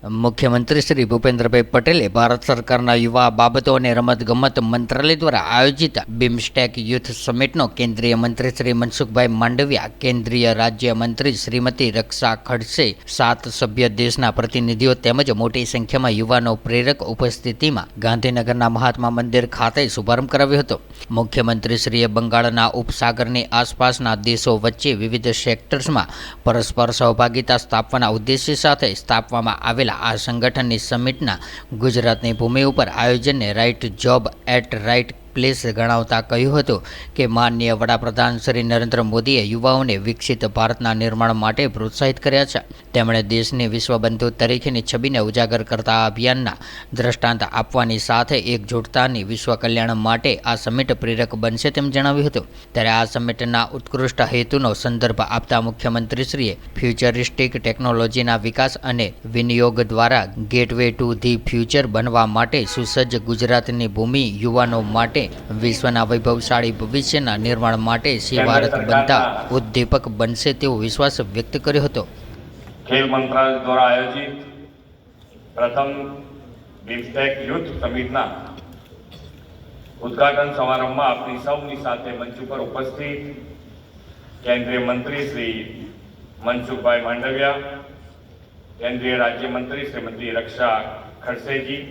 મુખ્યમંત્રી શ્રી ભૂપેન્દ્રભાઈ પટેલે ભારત સરકારના યુવા બાબતો અને રમતગમત મંત્રાલય દ્વારા આયોજિત બિમસ્ટેક યુથ સમિટનો કેન્દ્રીય મંત્રી શ્રી મનસુખભાઈ માંડવિયા, કેન્દ્રીય રાજ્યમંત્રી શ્રીમતી રક્ષા ખડસે, 7 સભ્ય દેશના પ્રતિનિધિઓ તેમજ મોટી સંખ્યામાં યુવાનો પ્રેરક ઉપસ્થિતિમાં ગાંધીનગરના મહાત્મા મંદિર ખાતે શુભારંભ કરાવ્યો હતો. મુખ્યમંત્રીશ્રીએ બંગાળના ઉપસાગરની આસપાસના દેશો વચ્ચે વિવિધ સેક્ટર્સમાં પરસ્પર સહભાગિતા સ્થાપવાના ઉદ્દેશ્ય સાથે સ્થાપવામાં આવેલા આ સંગઠનની સમિટના ગુજરાતની ભૂમિ ઉપર આયોજનને right job at right place ગણાવતા કહ્યું હતું કે માનનીય વડાપ્રધાન શ્રી નરેન્દ્ર મોદીએ યુવાઓને વિકસિત ભારતના નિર્માણ માટે પ્રોત્સાહિત કર્યા છે. તેમણે દેશની વિશ્વબંધુ તરીકેની છબીને ઉજાગર કરતા અભિયાનના દ્રષ્ટાંત આપવાની સાથે એકજૂટતાની વિશ્વ કલ્યાણ માટે આ સમિટ પ્રેરક બનશે તેમ જણાવ્યું હતું. ત્યારે આ સમિટના ઉત્કૃષ્ટ હેતુનો સંદર્ભ આપતા મુખ્યમંત્રીશ્રીએ ફ્યુચરિસ્ટિક ટેકનોલોજીના વિકાસ અને વિનિયોગ દ્વારા ગેટવે ટુ ધી ફ્યુચર બનવા માટે સુસજ્જ ગુજરાતની ભૂમિ યુવાનો માટે વિશ્વના વૈભવશાળી ભવિષ્યના નિર્માણ માટે શ્રી ભારત બનતા ઉદ્દીપક બનશે તેવો વિશ્વાસ વ્યક્ત કર્યો હતો. ખેલ મંત્રાલય દ્વારા આયોજિત પ્રથમ બિમસ્ટેક યુથ સમિટના ઉદ્ઘાટન સમારંભમાં આપની સૌની સાથે મંચ ઉપર ઉપસ્થિત કેન્દ્રીય મંત્રી શ્રી મનસુખભાઈ માંડવિયા, કેન્દ્રીય રાજ્યમંત્રી શ્રીમતી રક્ષા ખડસેજી,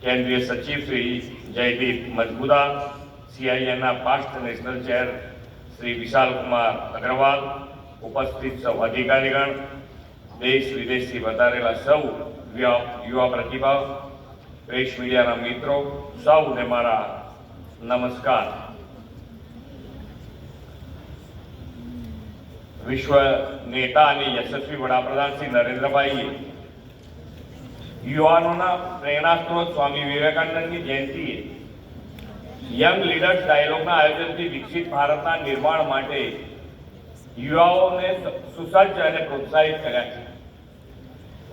કેન્દ્રીય સચિવ શ્રી જયદીપ મજમુદાર, CINના પાસ્ટ નેશનલ ચેર શ્રી વિશાલ કુમાર અગ્રવાલ, ઉપસ્થિત સૌ અધિકારીગણ, દેશ વિદેશથી વધારેલા સૌ યુવા પ્રતિભા, પ્રેસ મીડિયાના મિત્રો, સૌને મારા નમસ્કાર. વિશ્વ નેતા અને યશસ્વી વડાપ્રધાન શ્રી નરેન્દ્રભાઈએ યુવાનોના પ્રેરણા સ્ત્રોત સ્વામી વિવેકાનંદની જયંતિએ યંગ લીડર્સ ડાયલોગના આયોજનથી વિકસિત ભારતના નિર્માણ માટે યુવાઓને સુસજ્જ અને પ્રોત્સાહિત કર્યા છે.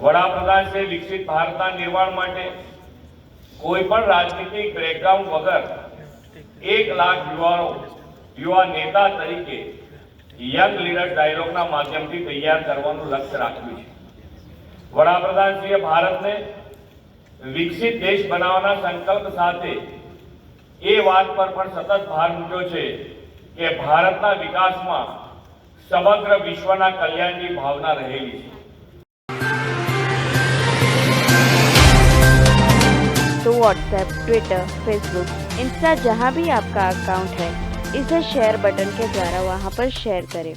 વડાપ્રધાનશ્રીએ વિકસિત ભારતના નિર્માણ માટે કોઈ પણ રાજનીતિક બેકગ્રાઉન્ડ વગર 1 લાખ યુવા નેતા તરીકે યંગ લીડર્સ ડાયલોગના માધ્યમથી તૈયાર કરવાનું લક્ષ્ય રાખ્યું છે. વડાપ્રધાનશ્રીએ ભારતને વિકસિત દેશ બનાવવાના સંકલ્પ સાથે એ વાત પર પણ સતત ભાર મૂક્યો છે કે ભારતના વિકાસમાં સમગ્ર વિશ્વના કલ્યાણની ભાવના રહેલી છે. तो व्हाट्सएप, ट्विटर, फेसबुक, इंस्टा जहाँ भी आपका अकाउंट है, इसे शेयर बटन के द्वारा वहाँ पर शेयर करें.